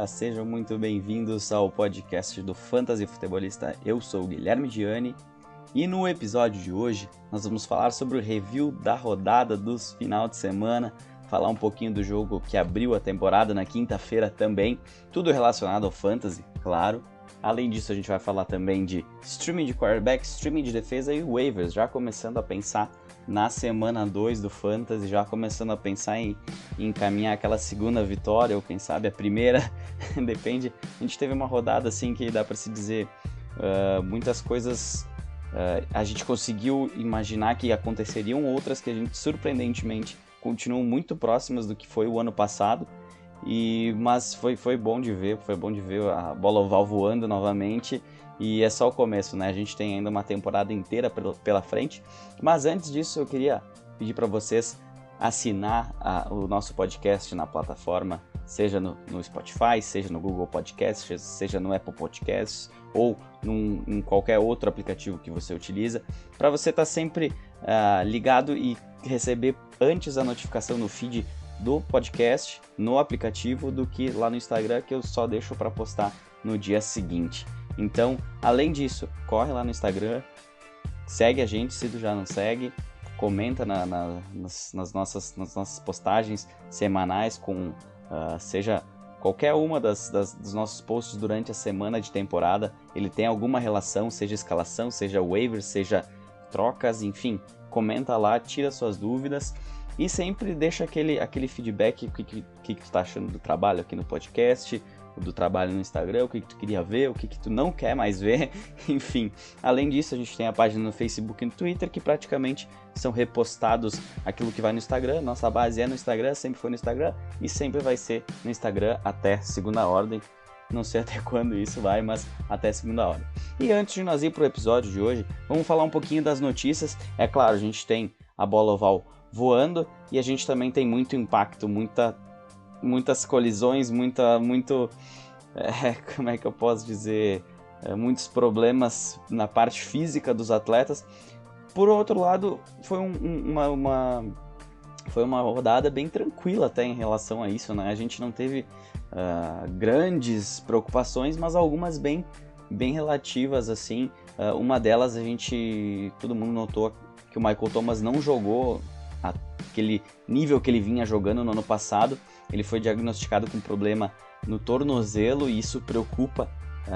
sejam muito bem-vindos ao podcast do Fantasy Futebolista. Eu sou o Guilherme Gianni e no episódio de hoje nós vamos falar sobre o review da rodada dos final de semana, falar um pouquinho do jogo que abriu a temporada na quinta-feira também, tudo relacionado ao Fantasy, claro. Além disso, a gente vai falar também de streaming de quarterback, streaming de defesa e waivers, já começando a pensar na semana 2 do Fantasy, já começando a pensar em encaminhar aquela segunda vitória, ou quem sabe a primeira, depende. A gente teve uma rodada assim que dá para se dizer, muitas coisas a gente conseguiu imaginar que aconteceriam, outras que a gente surpreendentemente continuam muito próximas do que foi o ano passado. Mas foi bom de ver, a bola oval voando novamente, e é só o começo, né? A gente tem ainda uma temporada inteira pela frente, mas antes disso eu queria pedir para vocês assinar o nosso podcast na plataforma, seja no Spotify, seja no Google Podcasts, seja no Apple Podcasts ou em qualquer outro aplicativo que você utiliza, para você estar sempre ligado e receber antes a notificação no feed do podcast, no aplicativo, do que lá no Instagram, que eu só deixo para postar no dia seguinte. Então, além disso, corre lá no Instagram, segue a gente se tu já não segue, comenta nas nossas postagens semanais, seja qualquer uma dos nossos posts durante a semana de temporada, ele tem alguma relação, seja escalação, seja waiver, seja trocas, enfim, comenta lá, tira suas dúvidas. E sempre deixa aquele feedback, o que tu tá achando do trabalho aqui no podcast, do trabalho no Instagram, o que tu queria ver, o que tu não quer mais ver, enfim. Além disso, a gente tem a página no Facebook e no Twitter, que praticamente são repostados aquilo que vai no Instagram. Nossa base é no Instagram, sempre foi no Instagram e sempre vai ser no Instagram até segunda ordem. Não sei até quando isso vai, mas até segunda ordem. E antes de nós ir pro episódio de hoje, vamos falar um pouquinho das notícias. É claro, a gente tem a bola oval voando, e a gente também tem muito impacto, muitas colisões, como é que eu posso dizer, muitos problemas na parte física dos atletas. Por outro lado, foi uma rodada bem tranquila até em relação a isso, né? A gente não teve grandes preocupações, mas algumas bem relativas, assim. Uma delas, todo mundo notou que o Michael Thomas não jogou aquele nível que ele vinha jogando no ano passado. Ele foi diagnosticado com problema no tornozelo, e isso preocupa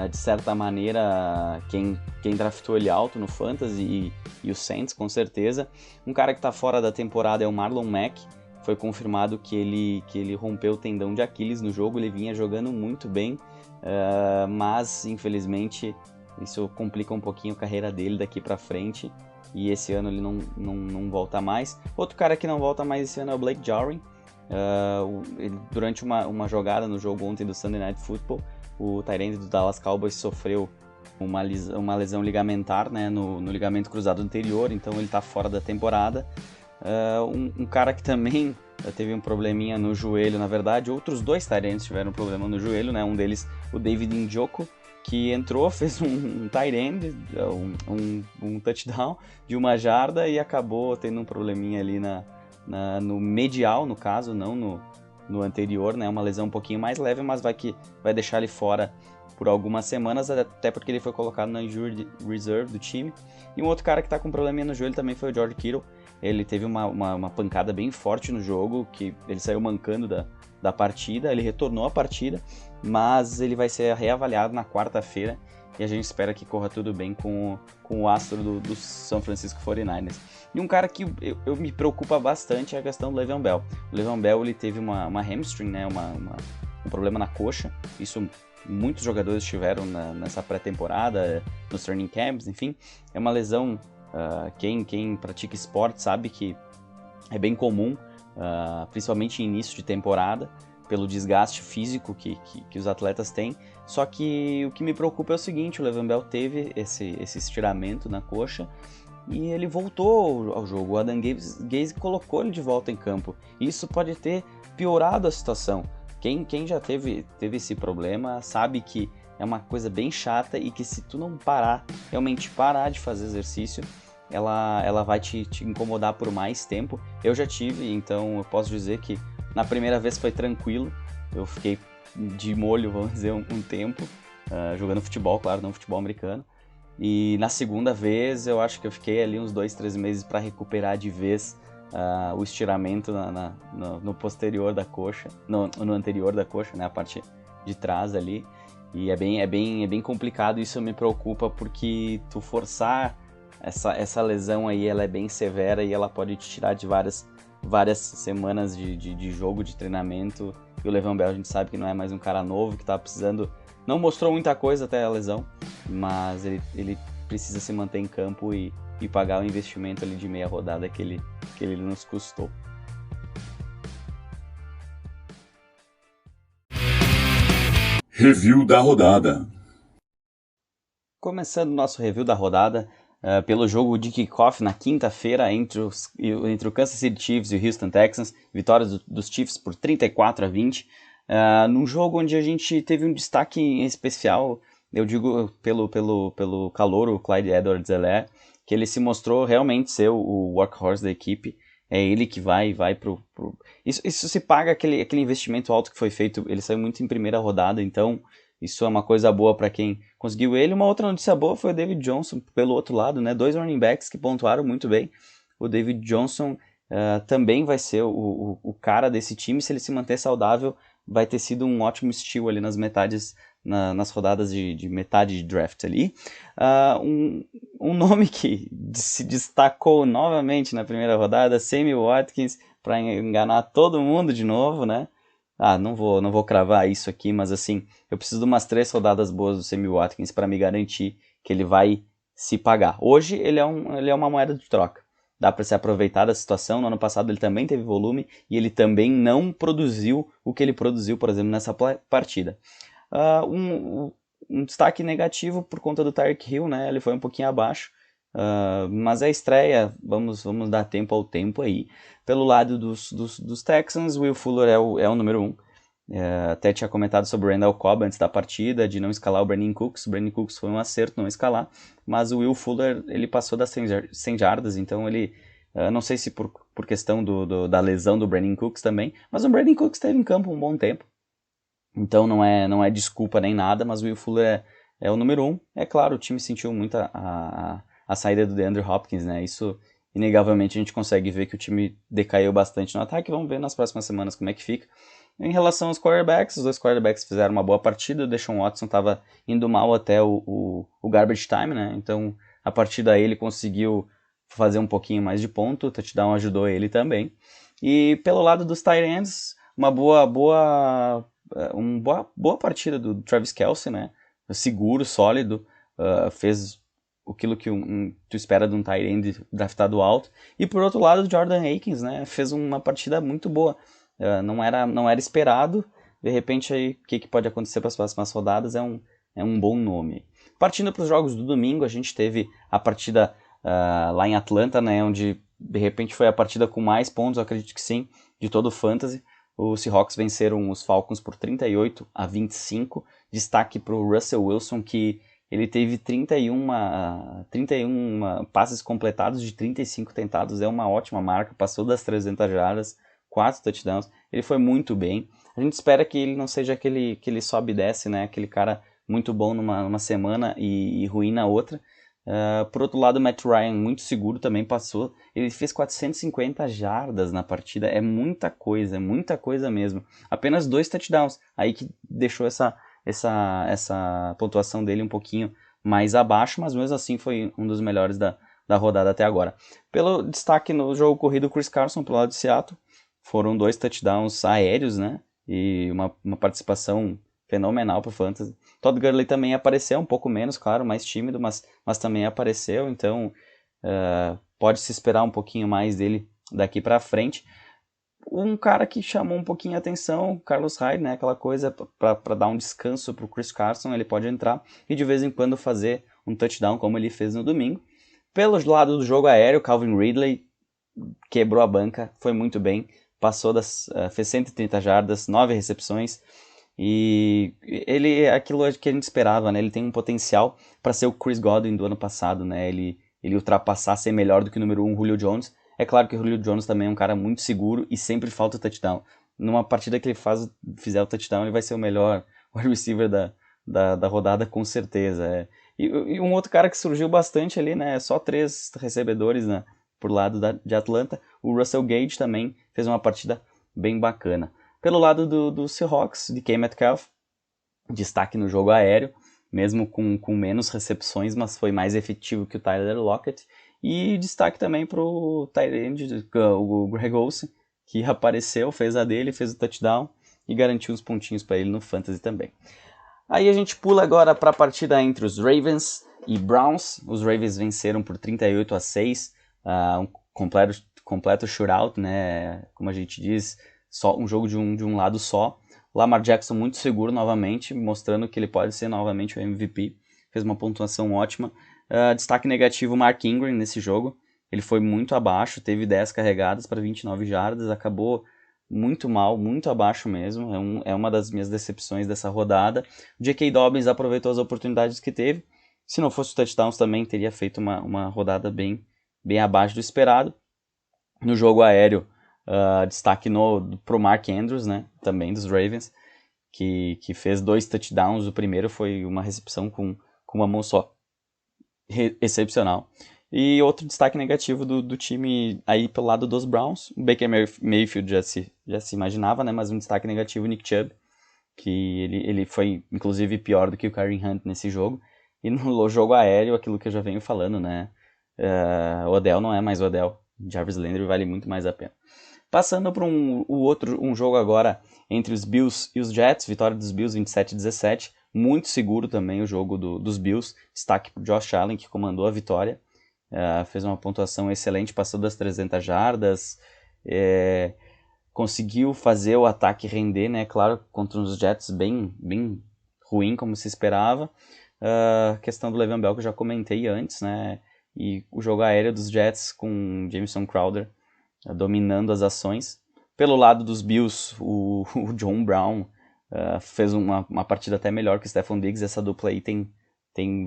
de certa maneira quem draftou ele alto no Fantasy e o Saints, com certeza. Um cara que está fora da temporada é o Marlon Mack. Foi confirmado que ele rompeu o tendão de Aquiles no jogo. Ele vinha jogando muito bem, mas infelizmente isso complica um pouquinho a carreira dele daqui para frente. E esse ano ele não volta mais. Outro cara que não volta mais esse ano é o Blake Jarwin. Durante uma jogada no jogo ontem do Sunday Night Football, o tight end do Dallas Cowboys sofreu uma lesão ligamentar, né, no ligamento cruzado anterior, então ele está fora da temporada. Um cara que também teve um probleminha no joelho, na verdade, outros dois tight ends tiveram um problema no joelho, né, um deles o David Njoku, que entrou, fez um tight end, um touchdown de 1 jarda e acabou tendo um probleminha ali no medial, no caso, não no anterior, né? Uma lesão um pouquinho mais leve, mas vai deixar ele fora por algumas semanas, até porque ele foi colocado na injured reserve do time. E um outro cara que tá com probleminha no joelho também foi o George Kittle. Ele teve uma pancada bem forte no jogo, que ele saiu mancando da partida, ele retornou à partida, mas ele vai ser reavaliado na quarta-feira, e a gente espera que corra tudo bem com o astro do San Francisco 49ers. E um cara que eu me preocupa bastante é a questão do Le'Veon Bell. O Le'Veon Bell, ele teve uma hamstring, né, um problema na coxa. Isso muitos jogadores tiveram nessa pré-temporada, nos training camps, enfim. É uma lesão, quem pratica esporte sabe que é bem comum, principalmente em início de temporada, pelo desgaste físico que os atletas têm. Só que o que me preocupa é o seguinte: o Le'Veon Bell teve esse estiramento na coxa e ele voltou ao jogo. O Adam Gase colocou ele de volta em campo. Isso pode ter piorado a situação. Quem já teve esse problema sabe que é uma coisa bem chata, e que se tu não realmente parar de fazer exercício, ela vai te incomodar por mais tempo. Eu já tive, então eu posso dizer que na primeira vez foi tranquilo. Eu fiquei de molho, vamos dizer, um tempo, jogando futebol, claro, não futebol americano. E na segunda vez eu acho que eu fiquei ali uns 2-3 meses para recuperar de vez o estiramento no posterior da coxa, no anterior da coxa, né, a parte de trás ali. E é bem complicado, isso me preocupa porque tu forçar essa lesão aí, ela é bem severa e ela pode te tirar de várias semanas de jogo, de treinamento. E o Le'Veon Bell a gente sabe que não é mais um cara novo, que tá precisando... Não mostrou muita coisa até a lesão, mas ele precisa se manter em campo e pagar o investimento ali de meia rodada que ele nos custou. Review da rodada. Começando o nosso review da rodada, pelo jogo de kickoff na quinta-feira entre o Kansas City Chiefs e o Houston Texans, vitória dos Chiefs por 34-20, num jogo onde a gente teve um destaque especial, eu digo pelo calouro, o Clyde Edwards-Helaire, que ele se mostrou realmente ser o workhorse da equipe. É ele que vai pro... Isso se paga aquele investimento alto que foi feito. Ele saiu muito em primeira rodada, então isso é uma coisa boa para quem conseguiu ele. Uma outra notícia boa foi o David Johnson, pelo outro lado, né? 2 running backs que pontuaram muito bem. O David Johnson também vai ser o cara desse time. Se ele se manter saudável, vai ter sido um ótimo steal ali nas rodadas de metade de draft ali. Um nome que se destacou novamente na primeira rodada, Sammy Watkins, para enganar todo mundo de novo, né? Não vou cravar isso aqui, mas assim, eu preciso de umas 3 rodadas boas do Sammy Watkins para me garantir que ele vai se pagar. Hoje ele é uma moeda de troca. Dá para se aproveitar da situação. No ano passado ele também teve volume e ele também não produziu o que ele produziu, por exemplo, nessa partida. Um destaque negativo por conta do Tyreek Hill, né? Ele foi um pouquinho abaixo, mas é estreia, vamos dar tempo ao tempo aí. Pelo lado dos Texans, Will Fuller é o número 1. Até tinha comentado sobre o Randall Cobb antes da partida, de não escalar o Brandin Cooks. O Brandin Cooks foi um acerto não escalar, mas o Will Fuller ele passou das 100 jardas, então ele... não sei se por questão da lesão do Brandin Cooks também, mas o Brandin Cooks esteve em campo um bom tempo. Então não é desculpa nem nada, mas o Will Fuller é o número 1. É claro, o time sentiu muito a saída do DeAndre Hopkins, né? Isso, inegavelmente, a gente consegue ver que o time decaiu bastante no ataque. Vamos ver nas próximas semanas como é que fica. Em relação aos quarterbacks, os 2 quarterbacks fizeram uma boa partida. O Deshaun Watson estava indo mal até o garbage time, né? Então, a partir daí, ele conseguiu fazer um pouquinho mais de ponto. O touchdown ajudou ele também. E pelo lado dos tight ends, uma boa partida do Travis Kelce, né? Seguro, sólido, fez aquilo que tu espera de um tight end draftado alto. E por outro lado, o Jordan Akins, né? Fez uma partida muito boa. Não era esperado. De repente, aí, o que pode acontecer para as próximas rodadas é um bom nome. Partindo para os jogos do domingo, a gente teve a partida lá em Atlanta, né? Onde de repente foi a partida com mais pontos, eu acredito que sim, de todo o Fantasy. Os Seahawks venceram os Falcons por 38-25. Destaque para o Russell Wilson, que ele teve 31 passes completados de 35 tentados. É uma ótima marca, passou das 300 jardas, 4 touchdowns. Ele foi muito bem. A gente espera que ele não seja que ele sobe e desce, né? Aquele cara muito bom numa semana e ruim na outra. Por outro lado, o Matt Ryan, muito seguro, também passou. Ele fez 450 jardas na partida. É muita coisa mesmo. Apenas 2 touchdowns. Aí que deixou essa pontuação dele um pouquinho mais abaixo, mas mesmo assim foi um dos melhores da rodada até agora. Pelo destaque no jogo corrido, Chris Carson, pelo lado de Seattle, foram 2 touchdowns aéreos, né? E uma participação fenomenal para o Fantasy. Todd Gurley também apareceu, um pouco menos, claro, mais tímido, mas também apareceu, então pode-se esperar um pouquinho mais dele daqui para frente. Um cara que chamou um pouquinho a atenção, Carlos Hyde, né, aquela coisa para dar um descanso para o Chris Carson, ele pode entrar e de vez em quando fazer um touchdown como ele fez no domingo. Pelo lado do jogo aéreo, Calvin Ridley quebrou a banca, foi muito bem, fez 130 jardas, 9 recepções, e ele é aquilo que a gente esperava, né? Ele tem um potencial para ser o Chris Godwin do ano passado, né? Ele ultrapassar, ser melhor do que o número 1, Julio Jones. É claro que o Julio Jones também é um cara muito seguro e sempre falta touchdown. numa partida que ele fizer o touchdown, ele vai ser o melhor wide receiver da rodada, com certeza. E um outro cara que surgiu bastante ali, né? Só 3 recebedores, né, por lado de Atlanta. O Russell Gage também fez uma partida bem bacana. Pelo lado do Seahawks, de DK Metcalf, destaque no jogo aéreo, mesmo com menos recepções, mas foi mais efetivo que o Tyler Lockett. E destaque também para o tight end, o Greg Olsen, que apareceu, fez a dele, fez o touchdown e garantiu uns pontinhos para ele no Fantasy também. Aí a gente pula agora para a partida entre os Ravens e Browns. Os Ravens venceram por 38-6, um completo shootout, né? Como a gente diz, só um jogo de um lado só. Lamar Jackson muito seguro novamente, mostrando que ele pode ser novamente o MVP. Fez uma pontuação ótima. Destaque negativo, Mark Ingram nesse jogo. Ele foi muito abaixo, teve 10 carregadas para 29 jardas, acabou muito mal, muito abaixo mesmo. É uma das minhas decepções dessa rodada. O J.K. Dobbins aproveitou as oportunidades que teve. Se não fosse o touchdowns também teria feito uma rodada bem abaixo do esperado. No jogo aéreo, destaque pro Mark Andrews, né, também dos Ravens, que fez 2 touchdowns. O primeiro foi uma recepção com uma mão só, excepcional. E outro destaque negativo do time aí pelo lado dos Browns, o Baker Mayfield já se imaginava, né, mas um destaque negativo, o Nick Chubb, que ele foi inclusive pior do que o Kareem Hunt nesse jogo. E no jogo aéreo, aquilo que eu já venho falando, né, o Odell não é mais o Odell, Jarvis Landry vale muito mais a pena. Passando para um jogo agora entre os Bills e os Jets, vitória dos Bills 27-17, muito seguro também o jogo dos Bills, destaque para o Josh Allen, que comandou a vitória. Fez uma pontuação excelente, passou das 300 jardas, conseguiu fazer o ataque render, né? Claro, contra uns Jets bem ruim, como se esperava. A questão do Le'Veon Bell que eu já comentei antes, né? E o jogo aéreo dos Jets com Jamison Crowder dominando as ações. Pelo lado dos Bills, o John Brown fez uma partida até melhor que o Stephon Diggs. Essa dupla aí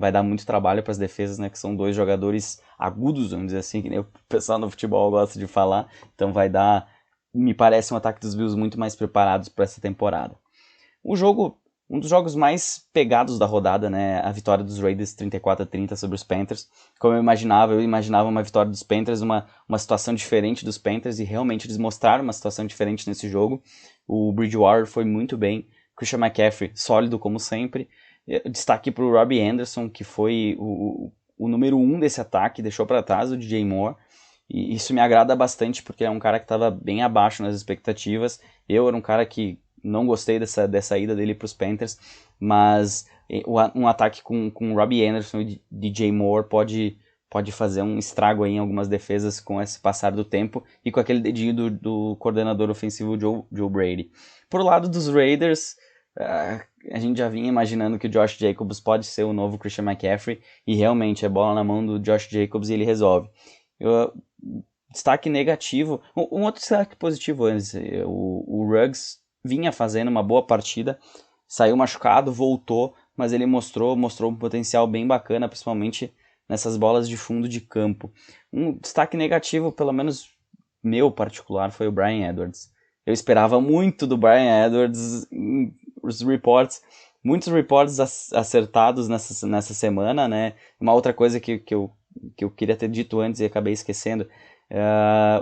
vai dar muito trabalho para as defesas, né, que são 2 jogadores agudos, vamos dizer assim, que nem o pessoal no futebol gosta de falar. Então vai dar, me parece, um ataque dos Bills muito mais preparados para essa temporada. Um dos jogos mais pegados da rodada, né, a vitória dos Raiders 34-30 sobre os Panthers. Como eu imaginava uma vitória dos Panthers, uma situação diferente dos Panthers, e realmente eles mostraram uma situação diferente nesse jogo. O Bridgewater foi muito bem, Christian McCaffrey sólido como sempre. Destaque para o Robbie Anderson, que foi o número 1 desse ataque, deixou para trás o DJ Moore. E isso me agrada bastante, porque é um cara que estava bem abaixo nas expectativas. Eu era um cara que não gostei dessa ida dele para os Panthers, mas um ataque com Robbie Anderson e DJ Moore pode fazer um estrago aí em algumas defesas com esse passar do tempo e com aquele dedinho do coordenador ofensivo Joe Brady. Por lado dos Raiders, a gente já vinha imaginando que o Josh Jacobs pode ser o novo Christian McCaffrey, e realmente é bola na mão do Josh Jacobs e ele resolve. Destaque negativo, um outro destaque positivo antes, o Ruggs vinha fazendo uma boa partida, saiu machucado, voltou, mas ele mostrou um potencial bem bacana, principalmente nessas bolas de fundo de campo. Um destaque negativo, pelo menos meu particular, foi o Bryan Edwards. Eu esperava muito do Bryan Edwards, muitos reports acertados nessa semana, né? Uma outra coisa que eu queria ter dito antes e acabei esquecendo,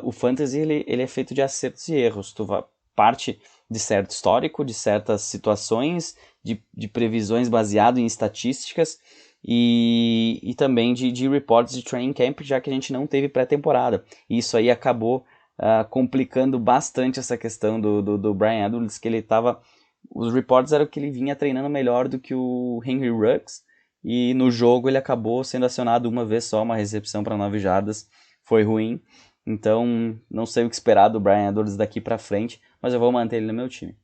o Fantasy ele é feito de acertos e erros. Tu parte de certo histórico, de certas situações, de previsões baseado em estatísticas e também de reports de training camp, já que a gente não teve pré-temporada. E isso aí acabou complicando bastante essa questão do Bryan Edwards, que ele estava... Os reports eram que ele vinha treinando melhor do que o Henry Ruggs, e no jogo ele acabou sendo acionado uma vez só, uma recepção para 9 jardas, foi ruim. Então, não sei o que esperar do Bryan Edwards daqui para frente, mas eu vou manter ele no meu time.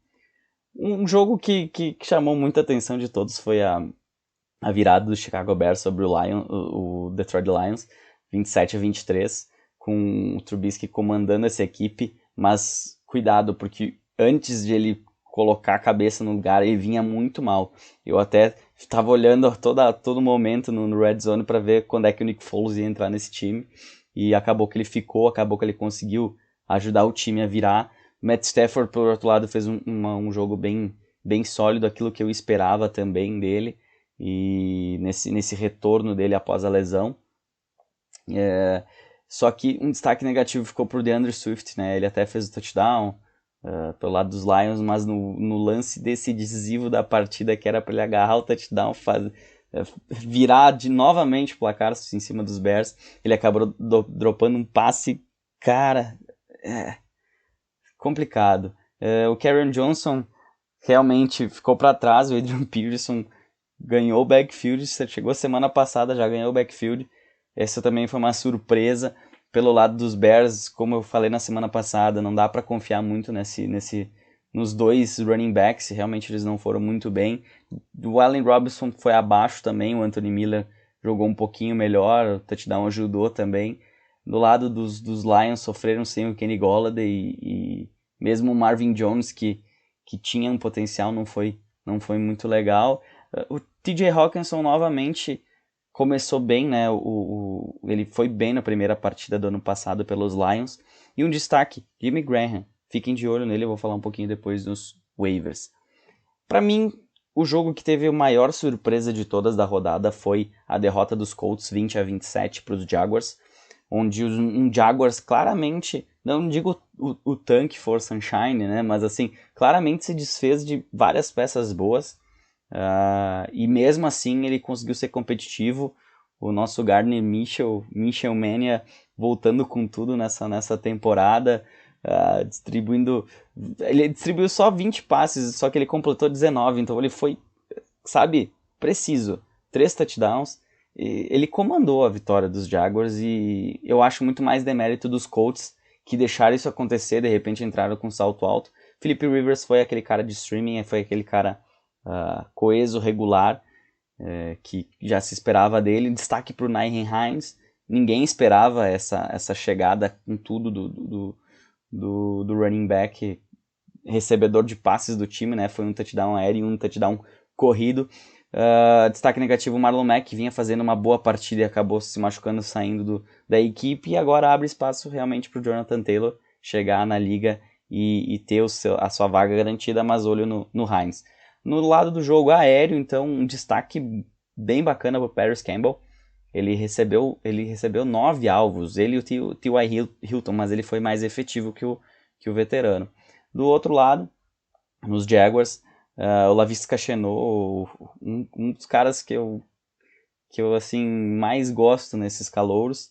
Um jogo que chamou muita atenção de todos foi a virada do Chicago Bears sobre o Detroit Lions, 27-23, com o Trubisky comandando essa equipe, mas cuidado, porque antes de ele colocar a cabeça no lugar, ele vinha muito mal. Eu até estava olhando todo momento no Red Zone para ver quando é que o Nick Foles ia entrar nesse time, e acabou que ele conseguiu ajudar o time a virar, Matt Stafford, por outro lado, fez um jogo bem sólido, aquilo que eu esperava também dele, e nesse retorno dele após a lesão. Só que um destaque negativo ficou pro DeAndre Swift, né? Ele até fez o touchdown pelo lado dos Lions, mas no lance decisivo da partida, que era para ele agarrar o touchdown, virar novamente o placar em cima dos Bears, ele acabou dropando um passe, cara, complicado. O Kerryon Johnson realmente ficou para trás, o Adrian Peterson ganhou o backfield, chegou semana passada, já ganhou o backfield. Essa também foi uma surpresa pelo lado dos Bears, como eu falei na semana passada, não dá para confiar muito nos dois running backs, realmente eles não foram muito bem. O Allen Robinson foi abaixo também, o Anthony Miller jogou um pouquinho melhor, o touchdown ajudou também. Do lado dos Lions, sofreram sem o Kenny Golladay e mesmo o Marvin Jones, que tinha um potencial, não foi muito legal. O TJ Hawkinson novamente começou bem, né? Ele foi bem na primeira partida do ano passado pelos Lions. E um destaque, Jimmy Graham. Fiquem de olho nele, eu vou falar um pouquinho depois dos waivers. Para mim, o jogo que teve a maior surpresa de todas da rodada foi a derrota dos Colts 20-27 para os Jaguars, onde um Jaguars claramente, não digo o tanque for Sunshine, né? Mas assim, claramente se desfez de várias peças boas. E mesmo assim ele conseguiu ser competitivo. O nosso Gardner Minshew Mania voltando com tudo nessa temporada, distribuindo. Ele distribuiu só 20 passes, só que ele completou 19, então ele foi, sabe, preciso. 3 touchdowns. Ele comandou a vitória dos Jaguars e eu acho muito mais demérito dos Colts, que deixaram isso acontecer, de repente entraram com salto alto. Philip Rivers foi aquele cara de streaming, foi aquele cara coeso, regular, que já se esperava dele. Destaque para o Nyheim Hines, ninguém esperava essa chegada com tudo do running back, recebedor de passes do time, né? Foi um touchdown aéreo e um touchdown corrido. Destaque negativo, o Marlon Mack vinha fazendo uma boa partida e acabou se machucando saindo da equipe, e agora abre espaço realmente para o Jonathan Taylor chegar na liga e ter a sua vaga garantida, mas olho no Hines. No lado do jogo aéreo, então, um destaque bem bacana para o Paris Campbell. Ele recebeu 9 alvos, ele e o T.Y. Hilton, mas ele foi mais efetivo que o veterano. Do outro lado, nos Jaguars, o Laviska Shenault, um dos caras que eu assim, mais gosto nesses calouros,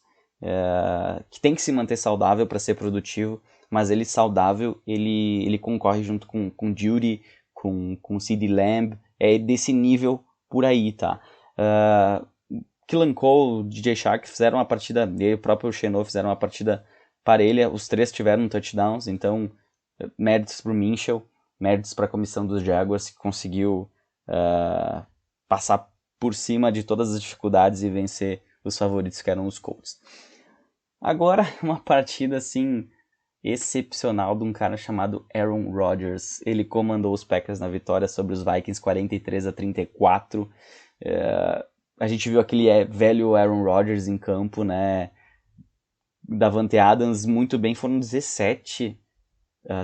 que tem que se manter saudável para ser produtivo, mas ele saudável, ele concorre junto com Judy, com CeeDee Lamb, é desse nível por aí, tá? Keelan Cole, DJ Shark fizeram uma partida, e o próprio Shenault fizeram uma partida parelha, os 3 tiveram touchdowns, então méritos pro Minshew, méritos para a comissão dos Jaguars, que conseguiu passar por cima de todas as dificuldades e vencer os favoritos, que eram os Colts. Agora, uma partida assim excepcional de um cara chamado Aaron Rodgers. Ele comandou os Packers na vitória sobre os Vikings 43-34. A gente viu aquele velho Aaron Rodgers em campo, né? Davante Adams muito bem, foram 17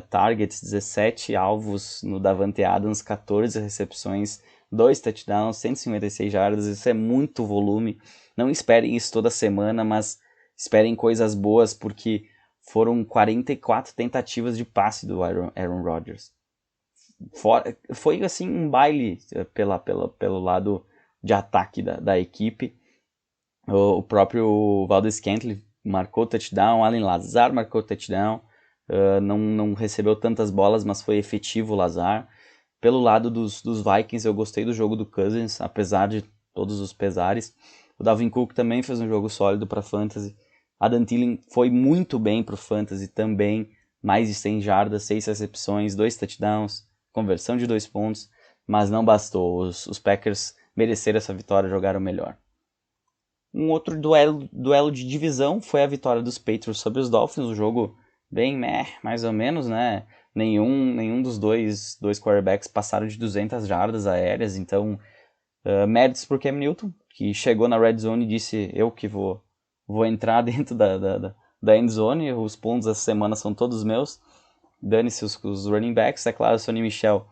targets, 17 alvos no Davante Adams, 14 recepções, 2 touchdowns, 156 jardas, isso é muito volume. Não esperem isso toda semana, mas esperem coisas boas, porque foram 44 tentativas de passe do Aaron Rodgers. Foi assim um baile pelo lado de ataque da equipe. O próprio Valdes-Scantling marcou touchdown, Allen Lazard marcou touchdown, não recebeu tantas bolas, mas foi efetivo o Lazard. Pelo lado dos Vikings, eu gostei do jogo do Cousins, apesar de todos os pesares. O Dalvin Cook também fez um jogo sólido para Fantasy. Adam Thielen foi muito bem para o Fantasy também, mais de 100 jardas, 6 recepções, 2 touchdowns, conversão de 2 pontos, mas não bastou. Os Packers mereceram essa vitória, jogaram melhor. Um outro duelo de divisão foi a vitória dos Patriots sobre os Dolphins, um jogo bem mais ou menos, né? Nenhum dos dois quarterbacks passaram de 200 jardas aéreas, então méritos por Cam Newton, que chegou na red zone e disse: eu que vou entrar dentro da end zone, os pontos essa semana são todos meus. dane-se os running backs. É claro, o Sonny Michel,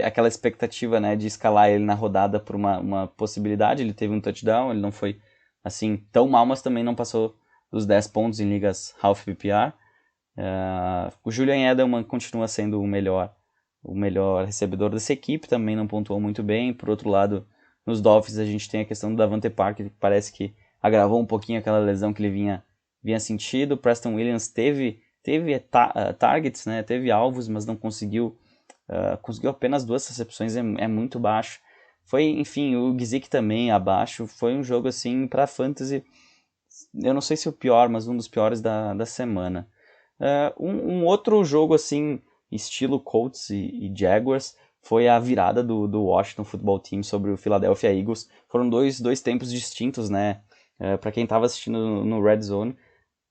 aquela expectativa, né, de escalar ele na rodada por uma possibilidade. Ele teve um touchdown, ele não foi assim tão mal, mas também não passou dos 10 pontos em ligas half PPR. O Julian Edelman continua sendo o melhor recebedor dessa equipe, também não pontuou muito bem. Por outro lado, nos Dolphins a gente tem a questão do Davante Parker, que parece que agravou um pouquinho aquela lesão que ele vinha sentindo. O Preston Williams teve targets, né, teve alvos, mas não conseguiu apenas 2 recepções, é muito baixo. Foi, enfim, o Gesicki também abaixo. Foi um jogo assim para fantasy, eu não sei se o pior, mas um dos piores da semana. Um outro jogo assim, estilo Colts e Jaguars, foi a virada do Washington Football Team sobre o Philadelphia Eagles. Foram dois tempos distintos, né? Para quem estava assistindo no Red Zone,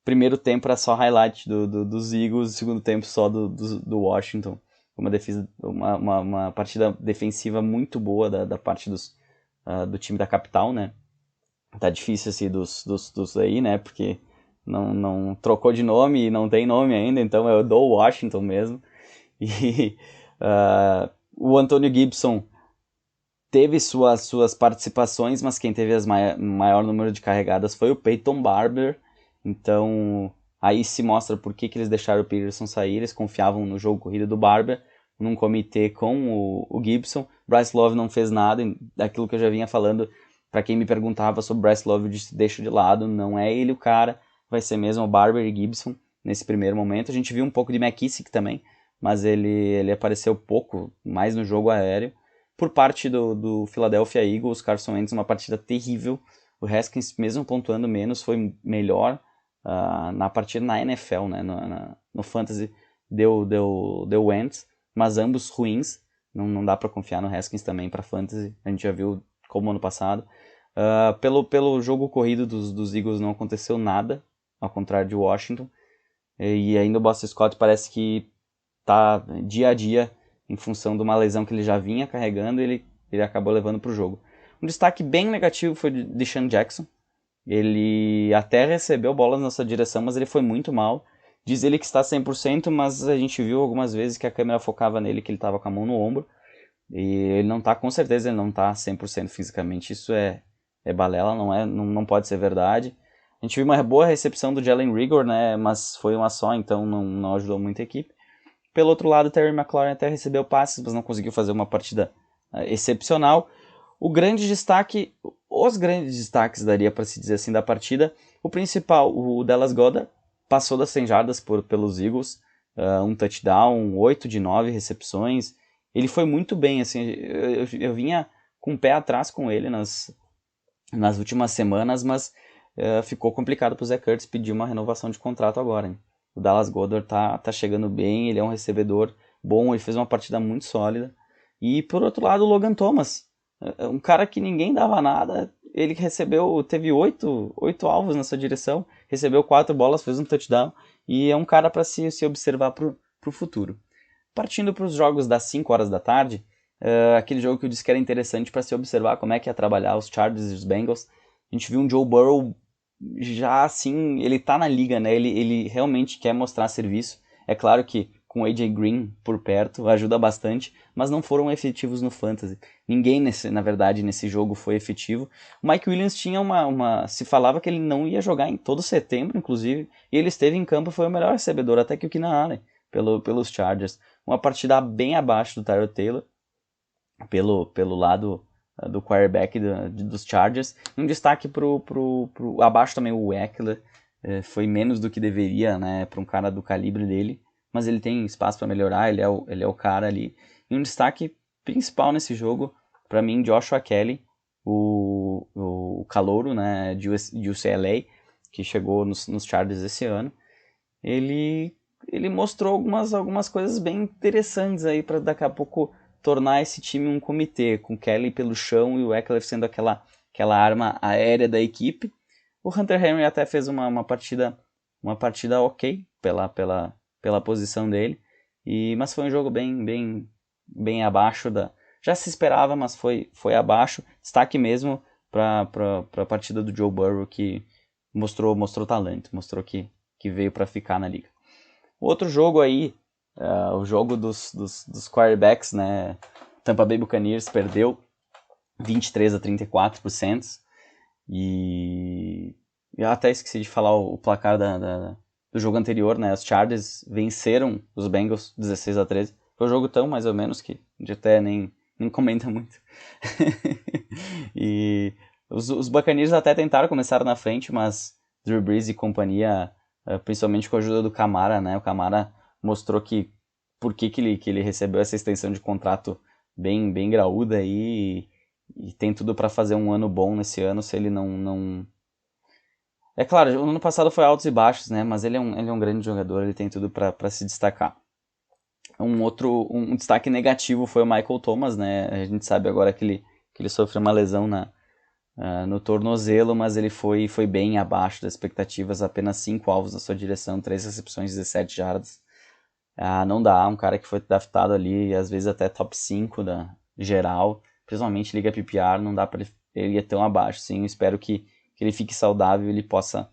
primeiro tempo era só highlight dos Eagles, segundo tempo só do Washington. Uma partida defensiva muito boa da parte do time da capital, né? Tá difícil assim dos aí, né? Porque não trocou de nome e não tem nome ainda, então é do Washington mesmo. E o Antonio Gibson teve suas participações, mas quem teve maior número de carregadas foi o Peyton Barber. Então aí se mostra por que eles deixaram o Peterson sair. Eles confiavam no jogo corrido do Barber, num comitê com o Gibson. Bryce Love não fez nada, daquilo que eu já vinha falando. Para quem me perguntava sobre Bryce Love, eu disse, deixa de lado, não é ele o cara, vai ser mesmo o Barber e Gibson nesse primeiro momento. A gente viu um pouco de McKissick também, mas ele apareceu pouco, mais no jogo aéreo. Por parte do Philadelphia Eagles, Carson Wentz, uma partida terrível. O Haskins, mesmo pontuando menos, foi melhor na partida na NFL, né? No Fantasy deu Wentz, mas ambos ruins. Não dá para confiar no Haskins também para Fantasy. A gente já viu como ano passado. Pelo jogo corrido dos Eagles não aconteceu nada, ao contrário de Washington. E ainda o Boston Scott parece que tá dia a dia em função de uma lesão que ele já vinha carregando, ele acabou levando para o jogo. Um destaque bem negativo foi de Deshaun Jackson. Ele até recebeu bolas na sua direção, mas ele foi muito mal. Diz ele que está 100%, mas a gente viu algumas vezes que a câmera focava nele, que ele estava com a mão no ombro. E ele não tá, com certeza ele não tá 100% fisicamente. Isso é balela, não pode ser verdade. A gente viu uma boa recepção do Jalen Rigor, né, mas foi uma só, então não ajudou muito a equipe. Pelo outro lado, Terry McLaurin até recebeu passes, mas não conseguiu fazer uma partida excepcional. Os grandes destaques, daria para se dizer assim, da partida. O principal, o Dallas Goedert, passou das 100 jardas pelos Eagles, um touchdown, 8 de 9 recepções. Ele foi muito bem, assim, eu vinha com o pé atrás com ele nas últimas semanas, mas ficou complicado para o Zach Ertz pedir uma renovação de contrato agora, hein? O Dallas Goedert tá chegando bem, ele é um recebedor bom, ele fez uma partida muito sólida. E por outro lado, o Logan Thomas, um cara que ninguém dava nada, ele teve 8 alvos na sua direção, recebeu 4 bolas, fez um touchdown, e é um cara para se observar pro futuro. Partindo para os jogos das 5 horas da tarde, aquele jogo que eu disse que era interessante para se observar como é que ia trabalhar os Chargers e os Bengals. A gente viu um Joe Burrow já assim, ele tá na liga, né? Ele realmente quer mostrar serviço. É claro que com o AJ Green por perto ajuda bastante, mas não foram efetivos no Fantasy. Ninguém, na verdade, nesse jogo foi efetivo. O Mike Williams tinha se falava que ele não ia jogar em todo setembro, inclusive, e ele esteve em campo, foi o melhor recebedor, até que o Keenan Allen, pelos Chargers. Uma partida bem abaixo do Tyrod Taylor, pelo lado do quarterback dos Chargers. Um destaque abaixo também o Eckler, foi menos do que deveria, né, para um cara do calibre dele, mas ele tem espaço para melhorar, ele é o cara ali. E um destaque principal nesse jogo, para mim, Joshua Kelly, o calouro, né, de UCLA, que chegou nos Chargers esse ano. Ele mostrou algumas coisas bem interessantes aí para daqui a pouco tornar esse time um comitê, com Kelly pelo chão e o Eckler sendo aquela arma aérea da equipe. O Hunter Henry até fez uma partida ok pela posição dele, mas foi um jogo bem abaixo já se esperava, mas foi abaixo. Destaque mesmo para a partida do Joe Burrow, que mostrou talento, mostrou que veio para ficar na liga. Outro jogo aí, o jogo dos quarterbacks, né? Tampa Bay Buccaneers perdeu 23-34 pro Saints. E eu até esqueci de falar o placar do jogo anterior, né? Os Chargers venceram os Bengals 16-13. Foi um jogo tão mais ou menos que a gente até nem comenta muito. E os Buccaneers até tentaram começar na frente, mas Drew Brees e companhia, principalmente com a ajuda do Kamara, né? O Kamara mostrou que por que ele recebeu essa extensão de contrato bem graúda aí, e tem tudo para fazer um ano bom nesse ano se ele não... É claro, o ano passado foi altos e baixos, né? Mas ele é um grande jogador, ele tem tudo para se destacar. Um destaque negativo foi o Michael Thomas, né? A gente sabe agora que ele sofreu uma lesão no tornozelo, mas ele foi bem abaixo das expectativas, apenas 5 alvos na sua direção, 3 recepções, 17 jardas. Não dá, um cara que foi draftado ali, às vezes até top 5 da geral, principalmente liga PPR, não dá para ele ir tão abaixo. Sim, eu espero que ele fique saudável e ele possa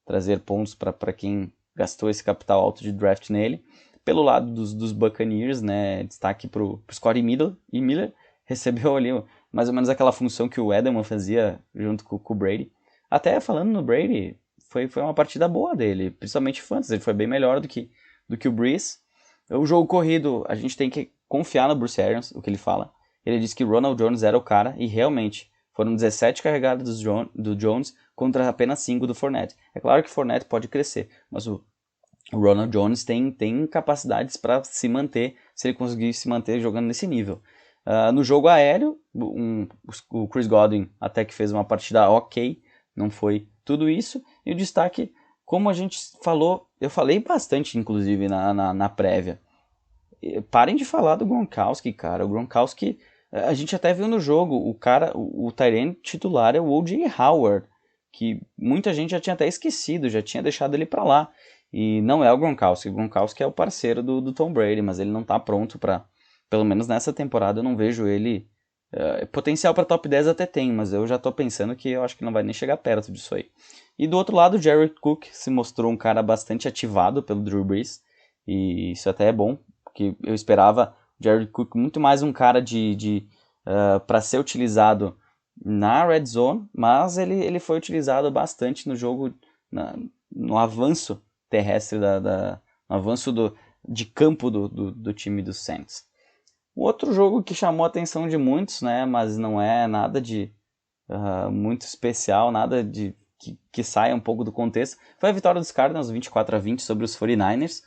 trazer pontos para quem gastou esse capital alto de draft nele. Pelo lado dos Buccaneers, né, destaque para o Scottie Miller, recebeu ali mais ou menos aquela função que o Edelman fazia junto com o Brady. Até falando no Brady, foi uma partida boa dele, principalmente fantasy, ele foi bem melhor do que o Brees. O jogo corrido, a gente tem que confiar no Bruce Arians, o que ele fala. Ele disse que Ronald Jones era o cara, e realmente foram 17 carregadas do Jones contra apenas 5 do Fournette. É claro que o Fournette pode crescer, mas o Ronald Jones tem capacidades para se manter, se ele conseguir se manter jogando nesse nível. No jogo aéreo, o Chris Godwin até que fez uma partida ok, não foi tudo isso. E o destaque, como a gente falou, eu falei bastante inclusive na prévia. Parem de falar do Gronkowski, cara. O Gronkowski, a gente até viu no jogo, o tight end titular é o O.J. Howard, que muita gente já tinha até esquecido, já tinha deixado ele para lá. E não é o Gronkowski. O Gronkowski é o parceiro do Tom Brady, mas ele não tá pronto para, pelo menos nessa temporada, eu não vejo ele... potencial para top 10 até tem, mas eu já tô pensando que eu acho que não vai nem chegar perto disso aí. E do outro lado, o Jared Cook se mostrou um cara bastante ativado pelo Drew Brees, e isso até é bom, porque eu esperava o Jared Cook muito mais um cara para ser utilizado na red zone, mas ele foi utilizado bastante no jogo, no avanço terrestre, no avanço de campo do time dos Saints. O outro jogo que chamou a atenção de muitos, né, mas não é nada de muito especial, nada de que saia um pouco do contexto, foi a vitória dos Cardinals 24-20 sobre os 49ers.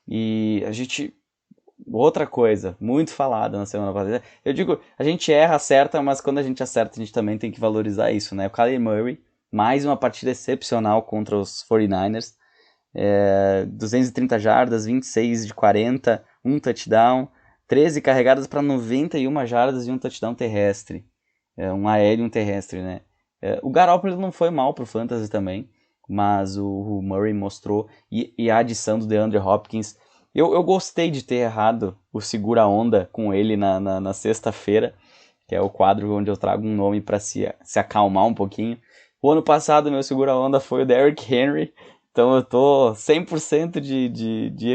E outra coisa, muito falada na semana passada. Eu digo, a gente erra, acerta, mas quando a gente acerta, a gente também tem que valorizar isso, né? O Kyler Murray, mais uma partida excepcional contra os 49ers. 230 jardas, 26 de 40, um touchdown, 13 carregadas para 91 jardas e um touchdown terrestre. Um aéreo e um terrestre, né? O Garoppolo não foi mal pro Fantasy também, mas o Murray mostrou, e a adição do DeAndre Hopkins. Eu gostei de ter errado o segura-onda com ele na sexta-feira, que é o quadro onde eu trago um nome para se acalmar um pouquinho. O ano passado meu segura-onda foi o Derrick Henry, então eu tô 100% de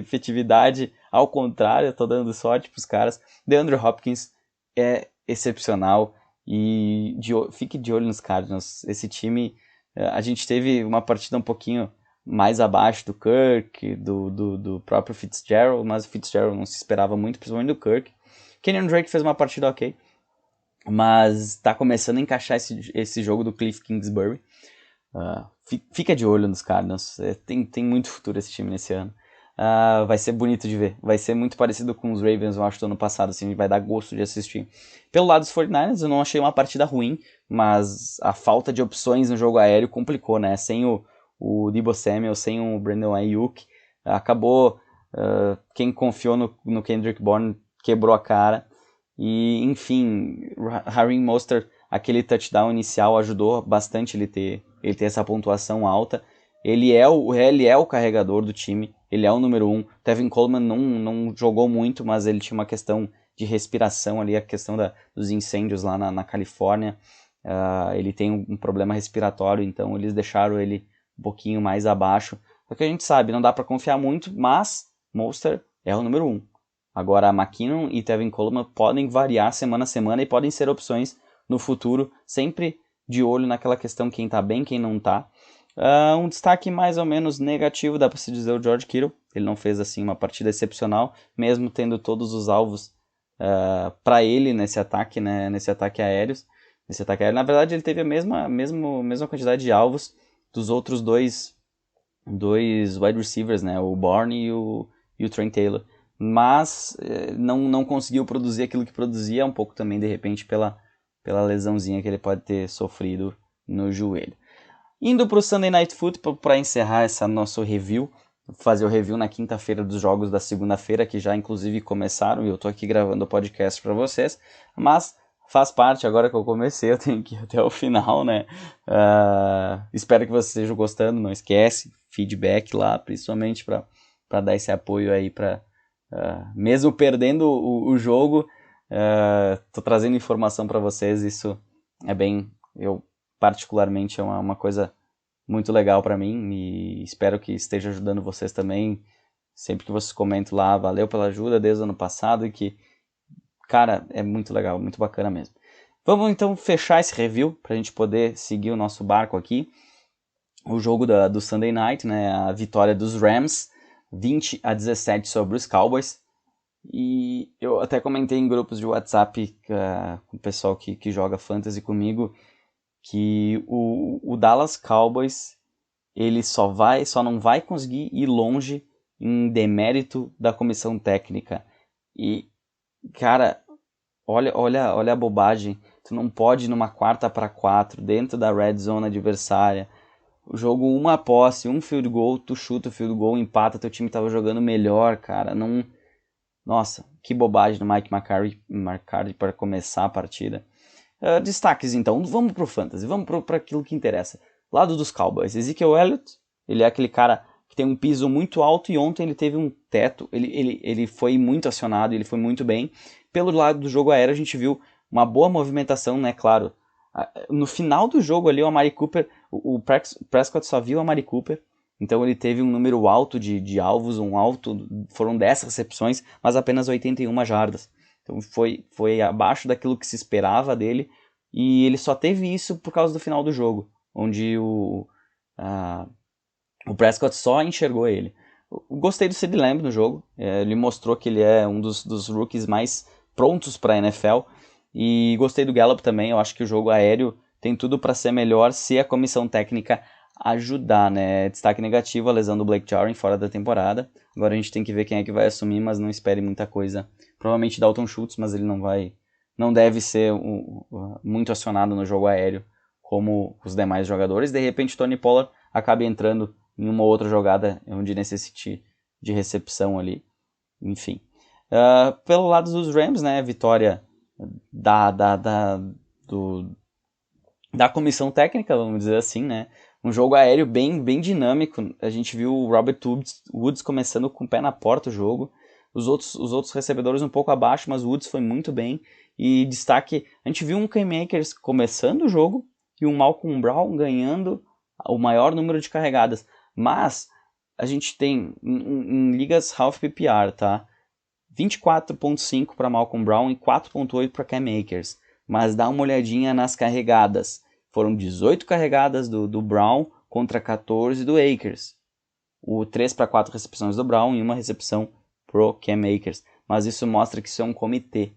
efetividade, ao contrário, eu tô dando sorte pros caras. DeAndre Hopkins é excepcional e fique de olho nos Cardinals. Esse time, a gente teve uma partida um pouquinho mais abaixo do Kirk, do próprio Fitzgerald, mas o Fitzgerald não se esperava muito, principalmente do Kirk. Kenyon Drake fez uma partida ok, mas está começando a encaixar esse jogo do Cliff Kingsbury. Fica de olho nos Cardinals, tem muito futuro esse time nesse ano. Vai ser bonito de ver, vai ser muito parecido com os Ravens, eu acho, do ano passado, assim, vai dar gosto de assistir. Pelo lado dos 49ers, eu não achei uma partida ruim, mas a falta de opções no jogo aéreo complicou, né? Sem o Deebo Samuel, sem o Brandon Ayuk, acabou, quem confiou no Kendrick Bourne quebrou a cara, e enfim, Raheem Mostert, aquele touchdown inicial ajudou bastante ele ter essa pontuação alta. Ele é o carregador do time, ele é o número 1. Tevin Coleman não jogou muito, mas ele tinha uma questão de respiração ali, a questão dos incêndios lá na Califórnia. Ele tem um problema respiratório, então eles deixaram ele um pouquinho mais abaixo. É o que a gente sabe, não dá para confiar muito, mas Mostert é o número 1. Agora, McKinnon e Tevin Coleman podem variar semana a semana e podem ser opções no futuro, sempre de olho naquela questão quem tá bem, quem não tá. Um destaque mais ou menos negativo, dá para se dizer, o George Kittle. Ele não fez assim uma partida excepcional, mesmo tendo todos os alvos para ele nesse ataque, né, nesse ataque aéreo. Na verdade, ele teve a mesma quantidade de alvos dos outros dois wide receivers, né, o Bourne e o Trent Taylor. Mas não conseguiu produzir aquilo que produzia, um pouco também, de repente, pela lesãozinha que ele pode ter sofrido no joelho. Indo para o Sunday Night Football, para encerrar esse nosso review, fazer o review na quinta-feira dos jogos da segunda-feira, que já inclusive começaram, e eu estou aqui gravando o podcast para vocês, mas faz parte, agora que eu comecei, eu tenho que ir até o final, né? Espero que vocês estejam gostando, não esquece, feedback lá, principalmente para dar esse apoio aí, mesmo perdendo o jogo, tô trazendo informação para vocês, isso é bem, eu particularmente, é uma coisa muito legal para mim e espero que esteja ajudando vocês também. Sempre que vocês comentam lá, valeu pela ajuda desde o ano passado, e que, cara, é muito legal, muito bacana mesmo. Vamos então fechar esse review para a gente poder seguir o nosso barco aqui. O jogo do Sunday Night, né, a vitória dos Rams, 20-17 sobre os Cowboys. E eu até comentei em grupos de WhatsApp com o pessoal que joga Fantasy comigo, que o Dallas Cowboys ele só não vai conseguir ir longe em demérito da comissão técnica. E, cara, olha a bobagem. Tu não pode ir numa 4-4 dentro da red zone adversária. O jogo, uma posse, um field goal, tu chuta o field goal, empata, teu time tava jogando melhor, cara. Não... Nossa, que bobagem do Mike McCarthy para começar a partida. Destaques então, vamos pro Fantasy, vamos para aquilo que interessa. Lado dos Cowboys, Ezekiel Elliott, ele é aquele cara que tem um piso muito alto e ontem ele teve um teto, ele foi muito acionado, ele foi muito bem. Pelo lado do jogo aéreo a gente viu uma boa movimentação, né, claro. No final do jogo ali o Amari Cooper, o Prescott só viu o Amari Cooper, então ele teve um número alto de alvos, foram 10 recepções, mas apenas 81 jardas. Então foi abaixo daquilo que se esperava dele, e ele só teve isso por causa do final do jogo, onde o Prescott só enxergou ele. Eu gostei do CeeDee Lamb no jogo, ele mostrou que ele é um dos rookies mais prontos para a NFL, e gostei do Gallup também. Eu acho que o jogo aéreo tem tudo para ser melhor se a comissão técnica ajudar, né? Destaque negativo, a lesão do Blake Jarwin fora da temporada. Agora a gente tem que ver quem é que vai assumir, mas não espere muita coisa. Provavelmente Dalton Schultz, mas ele não deve ser muito acionado no jogo aéreo como os demais jogadores. De repente Tony Pollard acaba entrando em uma outra jogada onde necessite de recepção ali. Enfim. Pelo lado dos Rams, né? Vitória da comissão técnica, vamos dizer assim, né? Um jogo aéreo bem dinâmico. A gente viu o Robert Woods começando com o pé na porta o jogo. Os outros recebedores um pouco abaixo, mas o Woods foi muito bem. E destaque, a gente viu um Cam Akers começando o jogo e um Malcolm Brown ganhando o maior número de carregadas. Mas a gente tem em ligas half PPR, tá? 24.5 para Malcolm Brown e 4.8 para Cam Akers. Mas dá uma olhadinha nas carregadas. Foram 18 carregadas do Brown contra 14 do Akers. O 3 para 4 recepções do Brown e uma recepção pro Cam Akers. Mas isso mostra que isso é um comitê.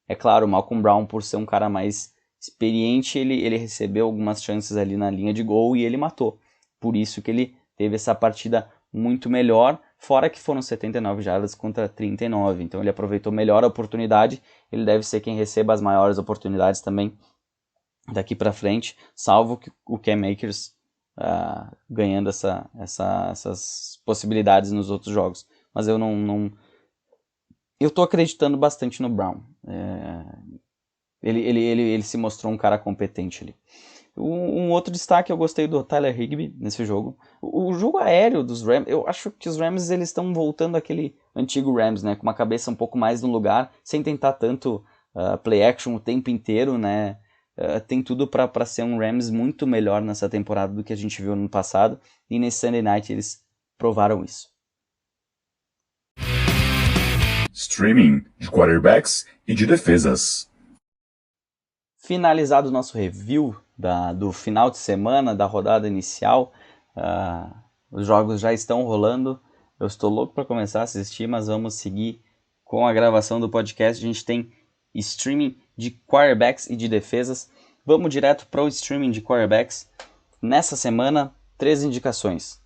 É claro, o Malcolm Brown, por ser um cara mais experiente, ele recebeu algumas chances ali na linha de gol e ele matou. Por isso que ele teve essa partida muito melhor, fora que foram 79 jardas contra 39. Então ele aproveitou melhor a oportunidade. Ele deve ser quem receba as maiores oportunidades também daqui para frente, salvo que o Cam Akers ganhando essas possibilidades nos outros jogos. Mas eu eu tô acreditando bastante no Brown. Ele se mostrou um cara competente ali. Um outro destaque, eu gostei do Tyler Higbee nesse jogo. O jogo aéreo dos Rams, eu acho que os Rams eles estão voltando àquele antigo Rams, né, com uma cabeça um pouco mais no lugar, sem tentar tanto play action o tempo inteiro, né. Tem tudo para ser um Rams muito melhor nessa temporada do que a gente viu no passado. E nesse Sunday Night eles provaram isso. Streaming de quarterbacks e de defesas. Finalizado o nosso review do final de semana, da rodada inicial, os jogos já estão rolando. Eu estou louco para começar a assistir, mas vamos seguir com a gravação do podcast. A gente tem streaming de quarterbacks e de defesas. Vamos direto para o streaming de quarterbacks. Nessa semana, 3 indicações.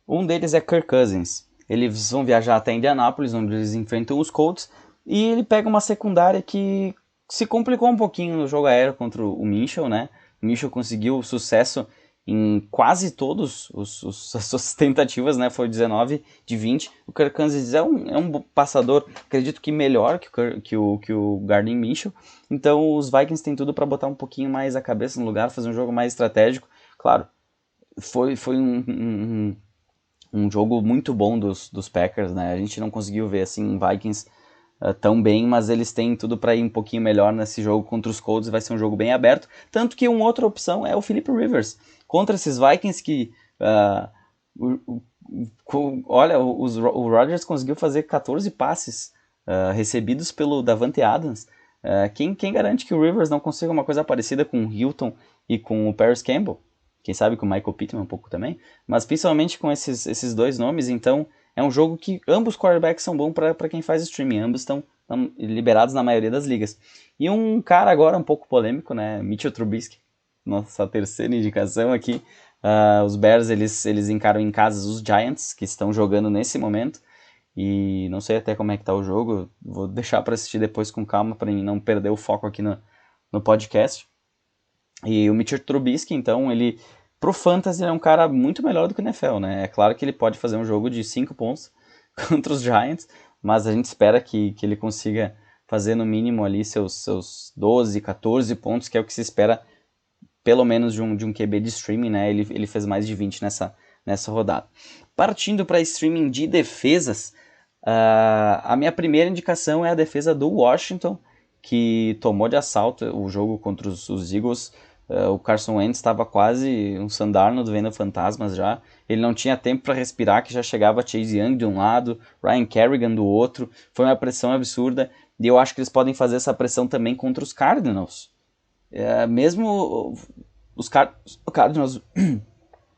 Um deles é Kirk Cousins. Eles vão viajar até Indianápolis, onde eles enfrentam os Colts, e ele pega uma secundária que se complicou um pouquinho no jogo aéreo contra o Mitchell, né? O Mitchell conseguiu sucesso em quase todas as suas tentativas, né? Foi 19 de 20. O Kirk Cousins é um passador, acredito que melhor que o Gardner Minshew. Então os Vikings têm tudo para botar um pouquinho mais a cabeça no lugar, fazer um jogo mais estratégico. Claro, foi um jogo muito bom dos Packers, né? A gente não conseguiu ver assim Vikings tão bem, mas eles têm tudo para ir um pouquinho melhor nesse jogo contra os Colts. Vai ser um jogo bem aberto, tanto que uma outra opção é o Philip Rivers contra esses Vikings que olha, o Rodgers conseguiu fazer 14 passes recebidos pelo Davante Adams. Quem garante que o Rivers não consiga uma coisa parecida com o Hilton e com o Paris Campbell? Quem sabe com o Michael Pittman um pouco também, mas principalmente com esses dois nomes. Então é um jogo que ambos quarterbacks são bons para quem faz streaming, ambos estão liberados na maioria das ligas. E um cara agora um pouco polêmico, né, Mitchell Trubisky, nossa terceira indicação aqui. Os Bears eles encaram em casa os Giants, que estão jogando nesse momento, e não sei até como é que tá o jogo, vou deixar para assistir depois com calma para não perder o foco aqui no podcast. E o Mitchell Trubisky, então, ele pro Fantasy é um cara muito melhor do que o NFL, né? É claro que ele pode fazer um jogo de 5 pontos contra os Giants, mas a gente espera que ele consiga fazer no mínimo ali seus 12, 14 pontos, que é o que se espera pelo menos de um QB de streaming, né? Ele fez mais de 20 nessa rodada. Partindo para streaming de defesas, a minha primeira indicação é a defesa do Washington, que tomou de assalto o jogo contra os Eagles. O Carson Wentz estava quase um Sam Darnold vendo fantasmas já. Ele não tinha tempo para respirar, que já chegava Chase Young de um lado, Ryan Kerrigan do outro. Foi uma pressão absurda. E eu acho que eles podem fazer essa pressão também contra os Cardinals. Mesmo os Cardinals...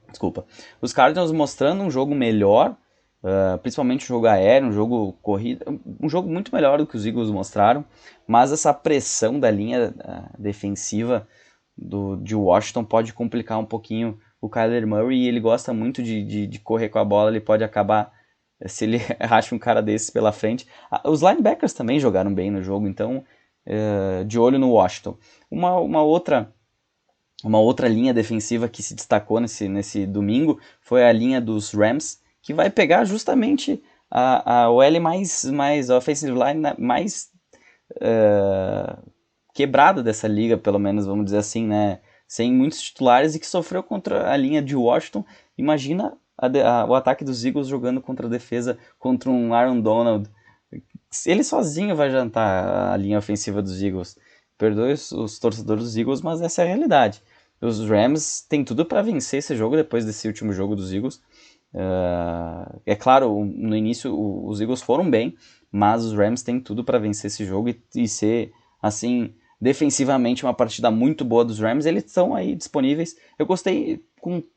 Desculpa. Os Cardinals mostrando um jogo melhor, principalmente um jogo aéreo, um jogo corrida, um jogo muito melhor do que os Eagles mostraram, mas essa pressão da linha defensiva de Washington pode complicar um pouquinho o Kyler Murray, e ele gosta muito de correr com a bola. Ele pode acabar, se ele acha um cara desses pela frente. Os linebackers também jogaram bem no jogo, então de olho no Washington. Uma outra linha defensiva que se destacou nesse domingo foi a linha dos Rams, que vai pegar justamente a OL a offensive line mais quebrada dessa liga, pelo menos, vamos dizer assim, né? Sem muitos titulares, e que sofreu contra a linha de Washington. Imagina o ataque dos Eagles jogando contra a defesa, contra um Aaron Donald. Ele sozinho vai jantar a linha ofensiva dos Eagles. Perdoe os torcedores dos Eagles, mas essa é a realidade. Os Rams têm tudo para vencer esse jogo depois desse último jogo dos Eagles. É claro, no início os Eagles foram bem, mas os Rams têm tudo para vencer esse jogo e ser, assim, defensivamente uma partida muito boa dos Rams. Eles estão aí disponíveis. Eu gostei,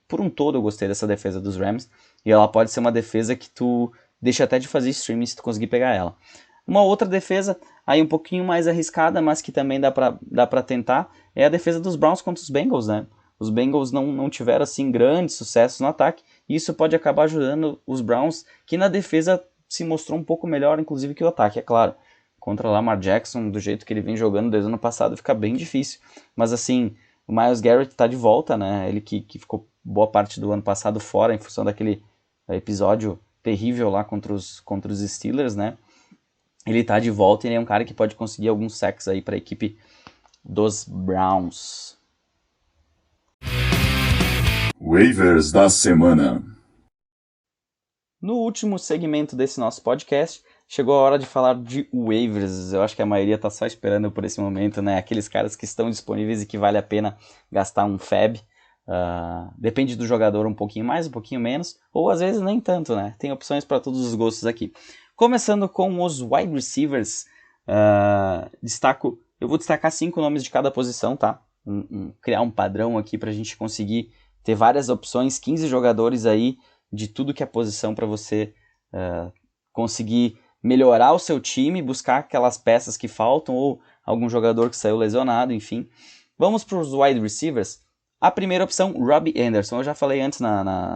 por um todo eu gostei dessa defesa dos Rams, e ela pode ser uma defesa que tu deixa até de fazer streaming se tu conseguir pegar ela. Uma outra defesa aí um pouquinho mais arriscada, mas que também dá pra tentar, é a defesa dos Browns contra os Bengals, né? Os Bengals não tiveram assim grandes sucessos no ataque, e isso pode acabar ajudando os Browns, que na defesa se mostrou um pouco melhor, inclusive, que o ataque, é claro. Contra Lamar Jackson, do jeito que ele vem jogando desde o ano passado, fica bem difícil. Mas assim, o Myles Garrett tá de volta, né? Ele que ficou boa parte do ano passado fora, em função daquele episódio terrível lá contra os Steelers, né? Ele tá de volta e ele é um cara que pode conseguir alguns sacks aí para a equipe dos Browns. Waivers da semana. No último segmento desse nosso podcast, chegou a hora de falar de waivers. Eu acho que a maioria tá só esperando por esse momento, né? Aqueles caras que estão disponíveis e que vale a pena gastar um fab. Depende do jogador um pouquinho mais, um pouquinho menos, ou às vezes nem tanto, né? Tem opções para todos os gostos aqui. Começando com os wide receivers, eu vou destacar 5 nomes de cada posição, tá? Criar um padrão aqui para a gente conseguir ter várias opções, 15 jogadores aí de tudo que é posição para você conseguir melhorar o seu time, buscar aquelas peças que faltam ou algum jogador que saiu lesionado, enfim. Vamos para os wide receivers. A primeira opção, Robbie Anderson. Eu já falei antes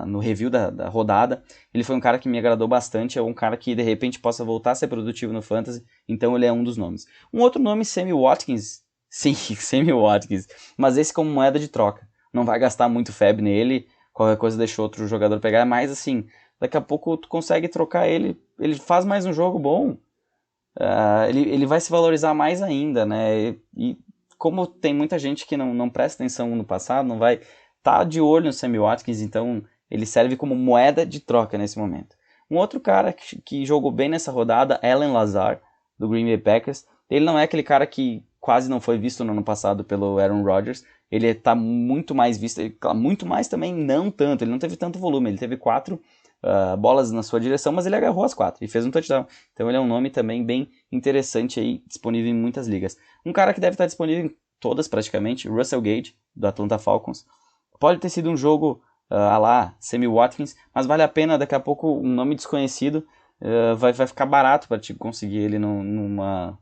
no review da rodada. Ele foi um cara que me agradou bastante. É um cara que de repente possa voltar a ser produtivo no Fantasy. Então ele é um dos nomes. Um outro nome, Sammy Watkins. Sim, Sammy Watkins. Mas esse como moeda de troca. Não vai gastar muito FAB nele. Qualquer coisa deixa outro jogador pegar. Mas assim, daqui a pouco tu consegue trocar ele. Ele faz mais um jogo bom. Ele vai se valorizar mais ainda, né? E como tem muita gente que não presta atenção no passado, não vai estar de olho no Sammy Watkins, então ele serve como moeda de troca nesse momento. Um outro cara que jogou bem nessa rodada, Allen Lazard, do Green Bay Packers. Ele não é aquele cara que quase não foi visto no ano passado pelo Aaron Rodgers. Ele está muito mais visto, muito mais também não tanto, ele não teve tanto volume, ele teve 4 bolas na sua direção, mas ele agarrou as 4 e fez um touchdown. Então ele é um nome também bem interessante aí, disponível em muitas ligas. Um cara que deve estar disponível em todas praticamente, Russell Gage, do Atlanta Falcons. Pode ter sido um jogo lá, Sammy Watkins, mas vale a pena, daqui a pouco um nome desconhecido vai ficar barato para te conseguir ele numa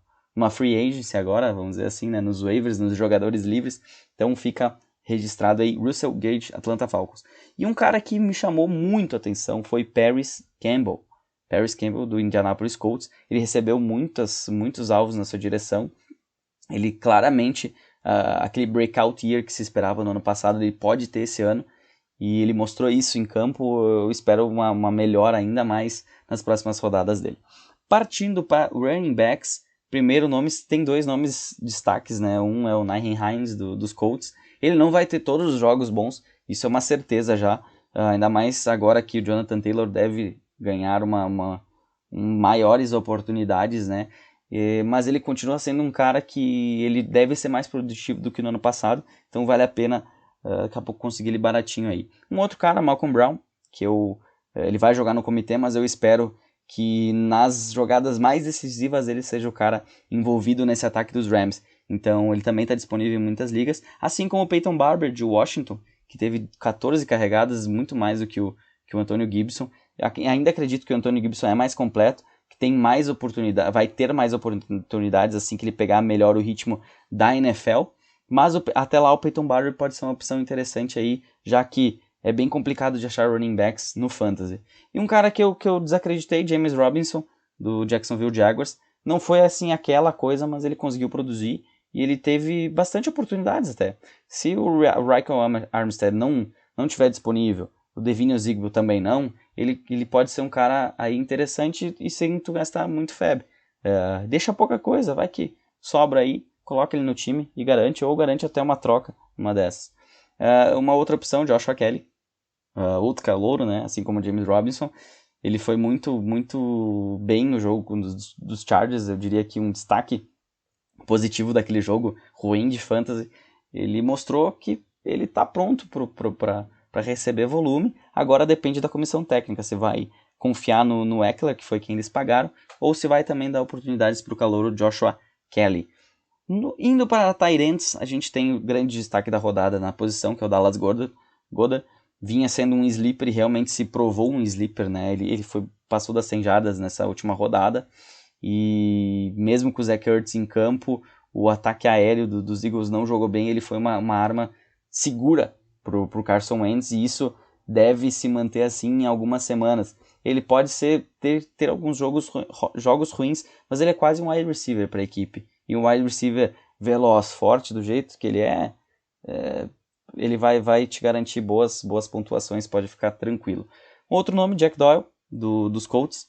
free agency agora, vamos dizer assim, né, nos waivers, nos jogadores livres. Então fica registrado aí Russell Gage, Atlanta Falcons. E um cara que me chamou muito a atenção foi Paris Campbell. Paris Campbell, do Indianapolis Colts. Ele recebeu muitos alvos na sua direção. Ele claramente, aquele breakout year que se esperava no ano passado, ele pode ter esse ano. E ele mostrou isso em campo. Eu espero uma melhora ainda mais nas próximas rodadas dele. Partindo para running backs, primeiro tem 2 nomes destaques, né? Um é o Nyheim Hines dos Colts. Ele não vai ter todos os jogos bons, isso é uma certeza já, ainda mais agora que o Jonathan Taylor deve ganhar maiores oportunidades, né? Mas ele continua sendo um cara que ele deve ser mais produtivo do que no ano passado, então vale a pena daqui a pouco conseguir ele baratinho aí. Um outro cara, Malcolm Brown, que ele vai jogar no comitê, mas eu espero que nas jogadas mais decisivas ele seja o cara envolvido nesse ataque dos Rams. Então ele também está disponível em muitas ligas, assim como o Peyton Barber de Washington, que teve 14 carregadas, muito mais do que o Antonio Gibson. Ainda acredito que o Antonio Gibson é mais completo, que tem mais oportunidade, vai ter mais oportunidades assim que ele pegar melhor o ritmo da NFL. Mas até lá o Peyton Barber pode ser uma opção interessante aí, já que é bem complicado de achar running backs no Fantasy. E um cara que eu desacreditei, James Robinson, do Jacksonville Jaguars. Não foi assim aquela coisa, mas ele conseguiu produzir e ele teve bastante oportunidades até. Se o Ryquell Armstead não tiver disponível, o Devine Ozigbo também não, ele pode ser um cara aí interessante e sem tu gastar muito FAB. Deixa pouca coisa, vai que sobra aí, coloca ele no time e garante, ou garante até uma troca, uma dessas. Uma outra opção, Joshua Kelly, outro calouro, né, assim como o James Robinson. Ele foi muito, muito bem no jogo dos Chargers, eu diria que um destaque positivo daquele jogo ruim de fantasy. Ele mostrou que ele está pronto para receber volume. Agora depende da comissão técnica, se vai confiar no Eckler, que foi quem eles pagaram, ou se vai também dar oportunidades para o calouro Joshua Kelly. Indo para tight ends, a gente tem o grande destaque da rodada na posição, que é o Dallas Goedert. Vinha sendo um sleeper e realmente se provou um sleeper, né? Ele passou das 100 jardas nessa última rodada. E mesmo com o Zach Ertz em campo, o ataque aéreo dos Eagles não jogou bem. Ele foi uma arma segura pro Carson Wentz, e isso deve se manter assim em algumas semanas. Ele pode ter alguns jogos ruins, mas ele é quase um wide receiver para a equipe. E um wide receiver veloz, forte do jeito que ele ele vai te garantir boas pontuações, pode ficar tranquilo. Outro nome, Jack Doyle, dos Colts.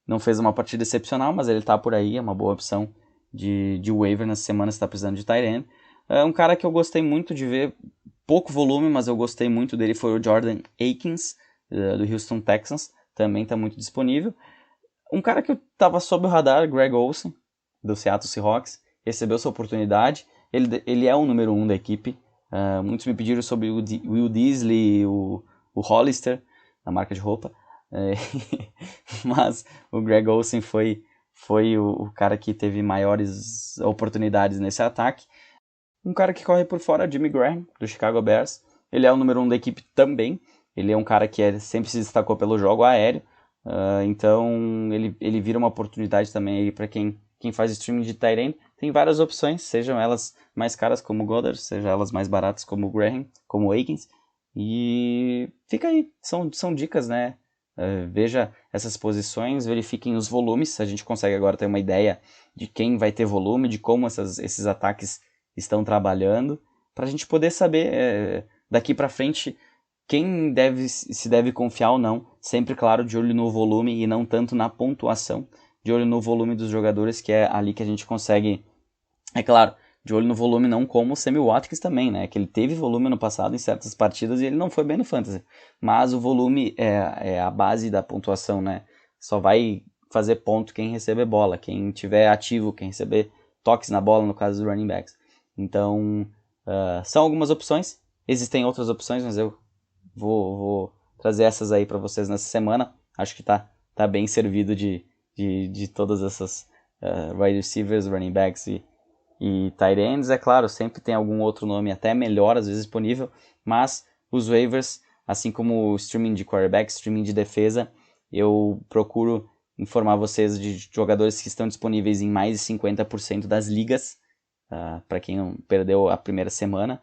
Não fez uma partida excepcional, mas ele está por aí, é uma boa opção de waiver nas semanas que está precisando de tight end. Um cara que eu gostei muito de ver, pouco volume, mas eu gostei muito dele, foi o Jordan Akins, do Houston Texans, também está muito disponível. Um cara que estava sob o radar, Greg Olsen, do Seattle Seahawks, recebeu sua oportunidade. Ele é o número 1 da equipe, Muitos me pediram sobre o Will Disley, o Hollister, da marca de roupa. Mas o Greg Olsen foi o cara que teve maiores oportunidades nesse ataque. Um cara que corre por fora, Jimmy Graham, do Chicago Bears. Ele é o número 1 da equipe também. Ele é um cara que sempre se destacou pelo jogo aéreo. Então ele vira uma oportunidade também para quem faz streaming de tight end. Tem várias opções, sejam elas mais caras como o Goddard, sejam elas mais baratas como o Graham, como o Akins. E fica aí, são dicas, né? Veja essas posições, verifiquem os volumes. A gente consegue agora ter uma ideia de quem vai ter volume, de como esses ataques estão trabalhando, para a gente poder saber daqui para frente quem se deve confiar ou não. Sempre, claro, de olho no volume e não tanto na pontuação, de olho no volume dos jogadores, que é ali que a gente consegue, é claro, de olho no volume não como o Sammy Watkins também, né, que ele teve volume no passado em certas partidas e ele não foi bem no Fantasy, mas o volume é a base da pontuação, né, só vai fazer ponto quem receber bola, quem tiver ativo, quem receber toques na bola, no caso dos running backs. Então, são algumas opções, existem outras opções, mas eu vou trazer essas aí para vocês nessa semana. Acho que tá bem servido de todas essas wide receivers, running backs e tight ends. É claro, sempre tem algum outro nome até melhor, às vezes disponível, mas os waivers, assim como o streaming de quarterback, streaming de defesa, eu procuro informar vocês de jogadores que estão disponíveis em mais de 50% das ligas, para quem não perdeu a primeira semana.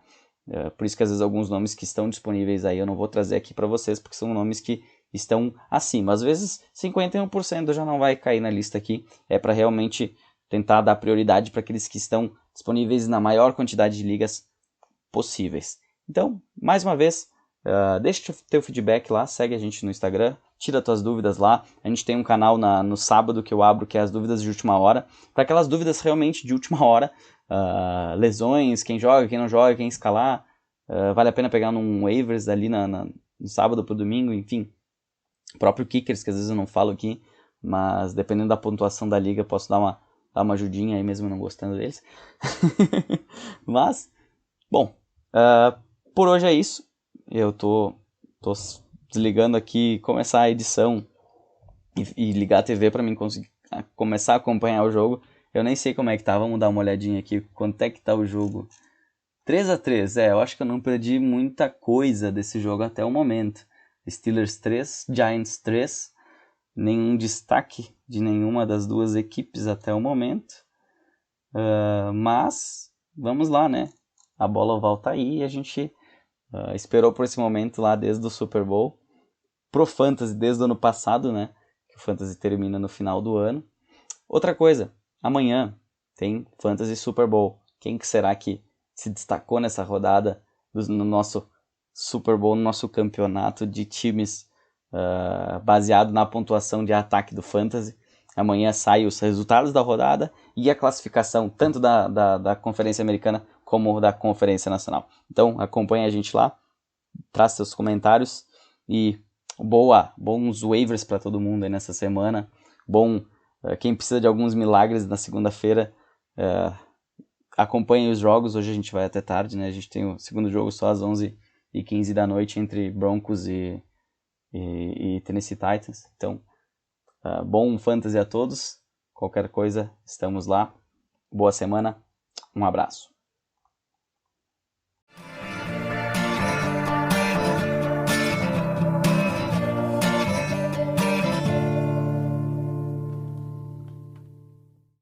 Por isso que às vezes alguns nomes que estão disponíveis aí eu não vou trazer aqui para vocês, porque são nomes que estão acima. Às vezes 51% já não vai cair na lista aqui. É para realmente tentar dar prioridade para aqueles que estão disponíveis na maior quantidade de ligas possíveis. Então, mais uma vez, deixa o teu feedback lá, segue a gente no Instagram, tira tuas dúvidas lá. A gente tem um canal no sábado que eu abro, que é as dúvidas de última hora, para aquelas dúvidas realmente de última hora, lesões, quem joga, quem não joga, quem escalar, vale a pena pegar num waivers ali no sábado pro domingo, enfim, próprio kickers, que às vezes eu não falo aqui, mas dependendo da pontuação da liga, posso dar uma ajudinha aí mesmo não gostando deles. Mas, bom, por hoje é isso. Eu tô desligando aqui, começar a edição e ligar a TV para mim conseguir começar a acompanhar o jogo. Eu nem sei como é que tá, vamos dar uma olhadinha aqui, quanto é que tá o jogo. 3-3, eu acho que eu não perdi muita coisa desse jogo até o momento. Steelers 3, Giants 3, nenhum destaque de nenhuma das duas equipes até o momento. Mas, vamos lá, né? A bola volta aí e a gente esperou por esse momento lá desde o Super Bowl. Pro Fantasy desde o ano passado, né? Que o Fantasy termina no final do ano. Outra coisa, amanhã tem Fantasy Super Bowl. Quem que será que se destacou nessa rodada no nosso Super Bowl, no nosso campeonato de times baseado na pontuação de ataque do Fantasy? Amanhã saem os resultados da rodada e a classificação tanto da Conferência Americana como da Conferência Nacional. Então acompanha a gente lá, traz seus comentários e bons waivers para todo mundo aí nessa semana. Quem precisa de alguns milagres na segunda-feira, acompanhe os jogos. Hoje a gente vai até tarde, né? A gente tem o segundo jogo só às 11h15 da noite entre Broncos e Tennessee Titans. Então, bom fantasy a todos. Qualquer coisa, estamos lá. Boa semana. Um abraço.